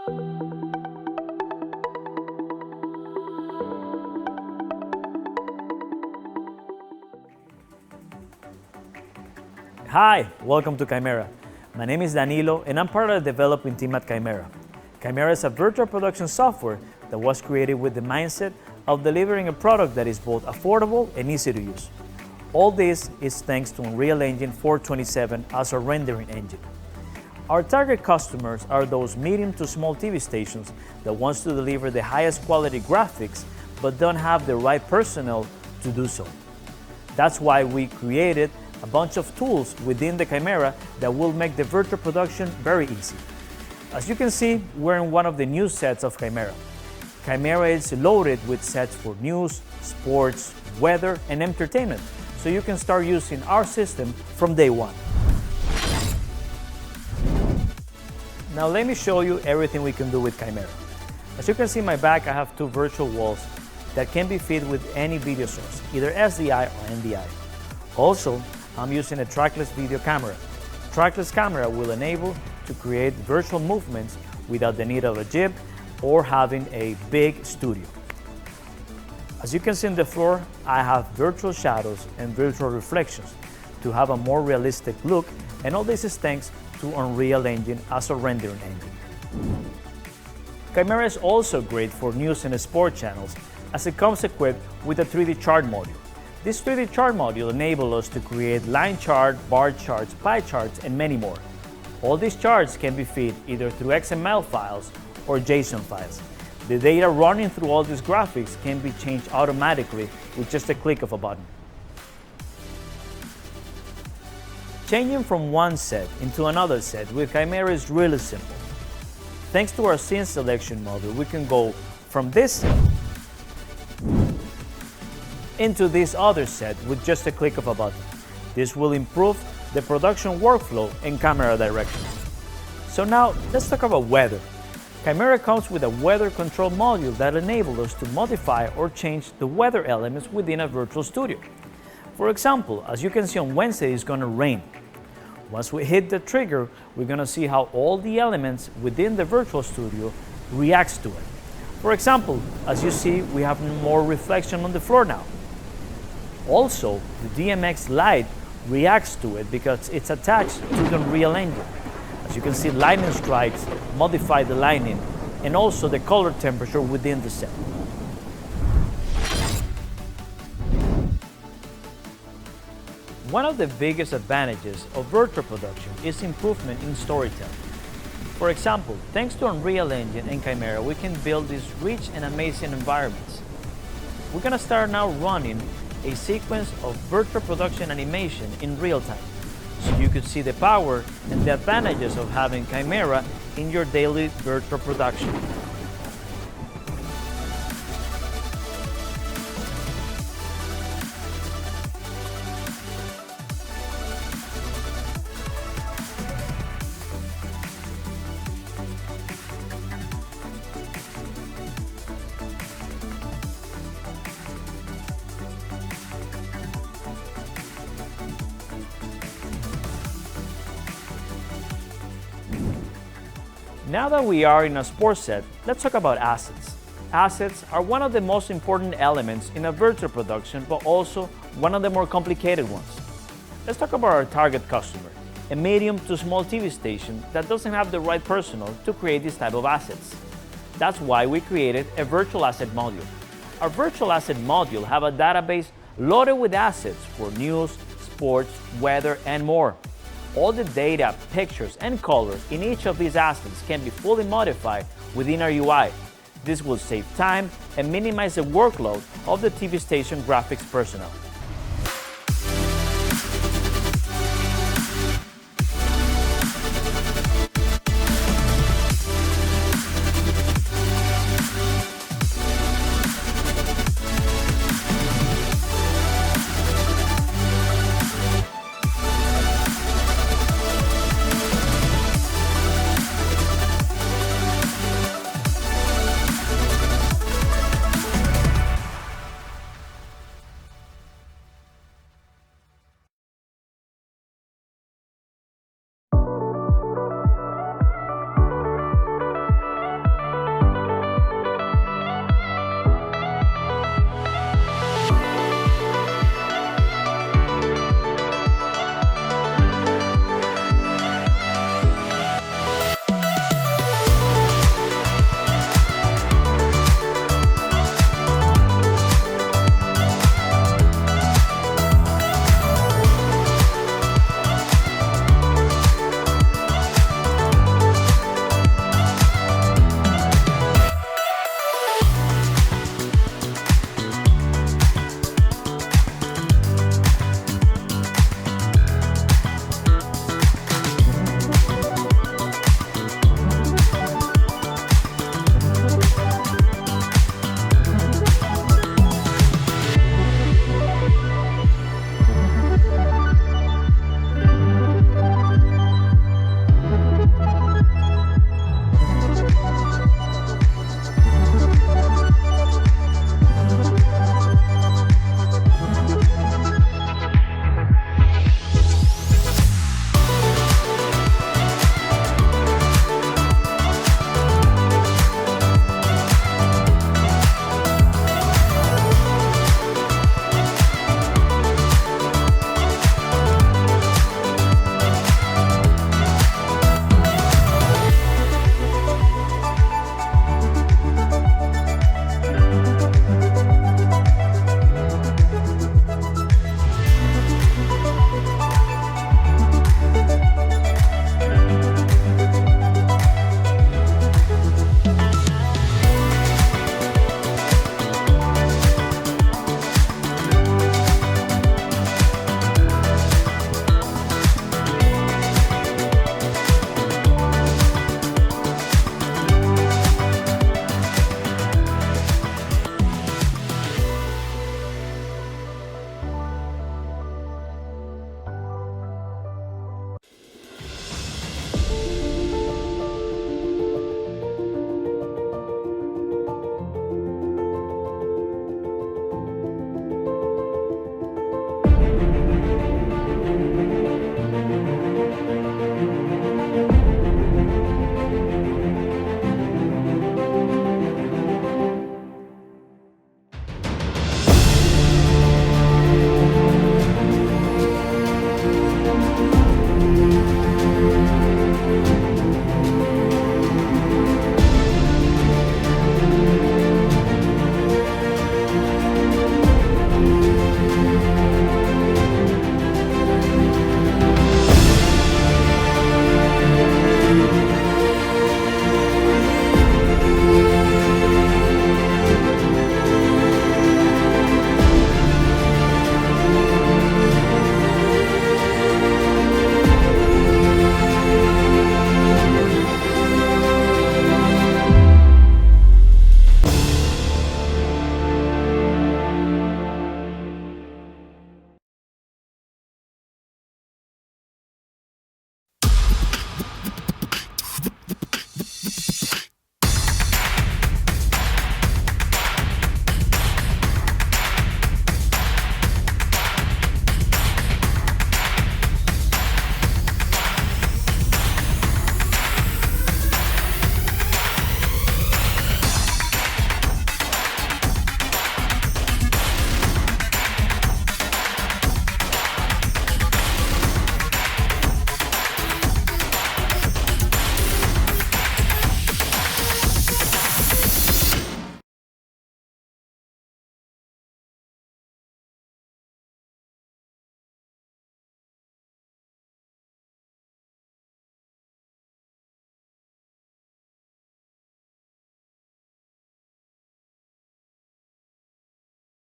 Hi, welcome to Qimera. My name is Danilo and I'm part of the development team at Qimera. Qimera is a virtual production software that was created with the mindset of delivering a product that is both affordable and easy to use. All this is thanks to Unreal Engine 427 as our rendering engine. Our target customers are those medium to small TV stations that wants to deliver the highest quality graphics but don't have the right personnel to do so. That's why we created a bunch of tools within the Qimera that will make the virtual production very easy. As you can see, we're in one of the new sets of Qimera. Qimera is loaded with sets for news, sports, weather, and entertainment, so you can start using our system from day one. Now let me show you everything we can do with Qimera. As you can see in my back, I have two virtual walls that can be fed with any video source, either SDI or NDI. Also, I'm using a trackless video camera. Trackless camera will enable to create virtual movements without the need of a jib or having a big studio. As you can see on the floor, I have virtual shadows and virtual reflections to have a more realistic look, and all this is thanks to Unreal Engine as a rendering engine. Qimera is also great for news and sport channels as it comes equipped with a 3D chart module. This 3D chart module enables us to create line chart, bar charts, pie charts, and many more. All these charts can be fed either through XML files or JSON files. The data running through all these graphics can be changed automatically with just a click of a button. Changing from one set into another set with Qimera is really simple. Thanks to our scene selection module, we can go from this set into this other set with just a click of a button. This will improve the production workflow and camera direction. So now let's talk about weather. Qimera comes with a weather control module that enables us to modify or change the weather elements within a virtual studio. For example, as you can see on Wednesday, it's going to rain. Once we hit the trigger, we're going to see how all the elements within the virtual studio reacts to it. For example, as you see, we have more reflection on the floor now. Also, the DMX light reacts to it because it's attached to the Unreal Engine. As you can see, lightning strikes modify the lighting and also the color temperature within the set. One of the biggest advantages of virtual production is improvement in storytelling. For example, thanks to Unreal Engine and Qimera, we can build these rich and amazing environments. We're going to start now running a sequence of virtual production animation in real time, so you could see the power and the advantages of having Qimera in your daily virtual production. Now that we are in a sports set, let's talk about assets. Assets are one of the most important elements in a virtual production, but also one of the more complicated ones. Let's talk about our target customer, a medium to small TV station that doesn't have the right personnel to create this type of assets. That's why we created a virtual asset module. Our virtual asset module have a database loaded with assets for news, sports, weather, and more. All the data, pictures, and colors in each of these assets can be fully modified within our UI. This will save time and minimize the workload of the TV station graphics personnel.